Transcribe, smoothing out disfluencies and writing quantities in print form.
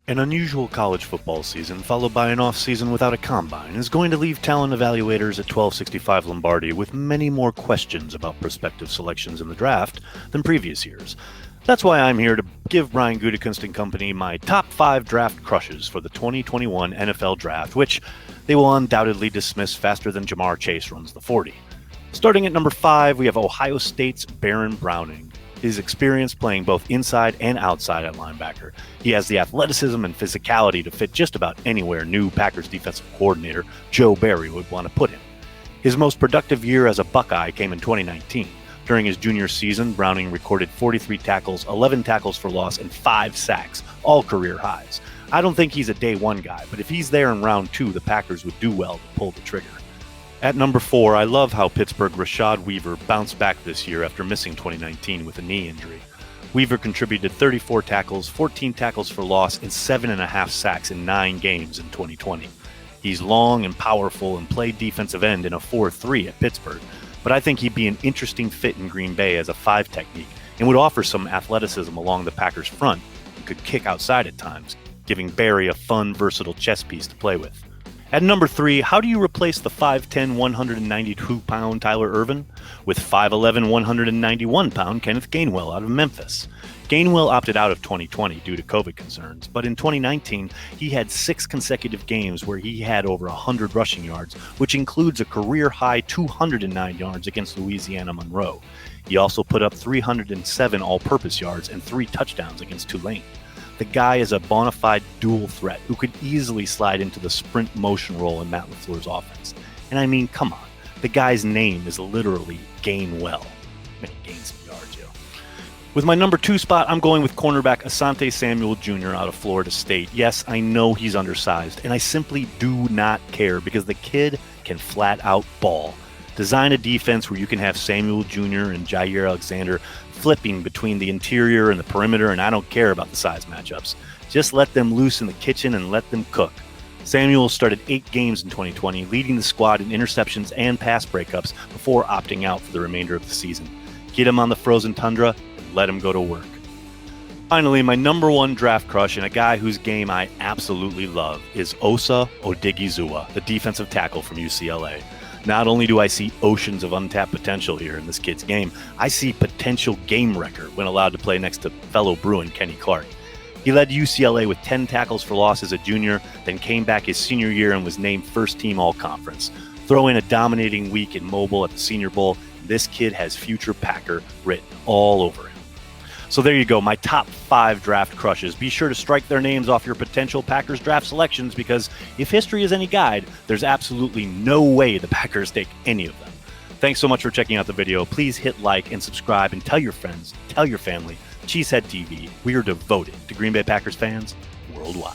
An unusual college football season, followed by an off-season without a combine, is going to leave talent evaluators at 1265 Lombardi with many more questions about prospective selections in the draft than previous years. That's why I'm here to give Brian Gutekunst and company my top 5 draft crushes for the 2021 NFL Draft, which they will undoubtedly dismiss faster than Jamar Chase runs the 40. Starting at number 5, we have Ohio State's Baron Browning. His experience playing both inside and outside at linebacker. He has the athleticism and physicality to fit just about anywhere new Packers defensive coordinator Joe Barry would want to put him. His most productive year as a Buckeye came in 2019. During his junior season, Browning recorded 43 tackles, 11 tackles for loss, and 5 sacks, all career highs. I don't think he's a day one guy, but if he's there in round 2, the Packers would do well to pull the trigger. At number 4, I love how Pittsburgh Rashod Weaver bounced back this year after missing 2019 with a knee injury. Weaver contributed 34 tackles, 14 tackles for loss, and 7.5 sacks in 9 games in 2020. He's long and powerful and played defensive end in a 4-3 at Pittsburgh, but I think he'd be an interesting fit in Green Bay as a 5 technique and would offer some athleticism along the Packers' front and could kick outside at times, giving Barry a fun, versatile chess piece to play with. At number 3, how do you replace the 5'10", 192-pound Tyler Ervin with 5'11", 191-pound Kenneth Gainwell out of Memphis? Gainwell opted out of 2020 due to COVID concerns, but in 2019, he had 6 consecutive games where he had over 100 rushing yards, which includes a career-high 209 yards against Louisiana Monroe. He also put up 307 all-purpose yards and 3 touchdowns against Tulane. The guy is a bona fide dual threat who could easily slide into the sprint motion role in Matt LaFleur's offense. And I mean, come on, the guy's name is literally Gainwell. Gain some yards, yo. With my number 2 spot, I'm going with cornerback Asante Samuel Jr. out of Florida State. Yes, I know he's undersized, and I simply do not care because the kid can flat out ball. Design a defense where you can have Samuel Jr. and Jair Alexander flipping between the interior and the perimeter, and I don't care about the size matchups. Just let them loose in the kitchen and let them cook. Samuel started 8 games in 2020, leading the squad in interceptions and pass breakups before opting out for the remainder of the season. Get him on the frozen tundra and let him go to work. Finally, my number 1 draft crush and a guy whose game I absolutely love is Osa Odighizua, the defensive tackle from UCLA. Not only do I see oceans of untapped potential here in this kid's game, I see potential game wrecker when allowed to play next to fellow Bruin Kenny Clark. He led UCLA with 10 tackles for loss as a junior, then came back his senior year and was named first team all-conference. Throw in a dominating week in Mobile at the Senior Bowl, this kid has future Packer written all over him. So there you go, my top 5 draft crushes. Be sure to strike their names off your potential Packers draft selections because if history is any guide, there's absolutely no way the Packers take any of them. Thanks so much for checking out the video. Please hit like and subscribe and tell your friends, tell your family. Cheesehead TV, we are devoted to Green Bay Packers fans worldwide.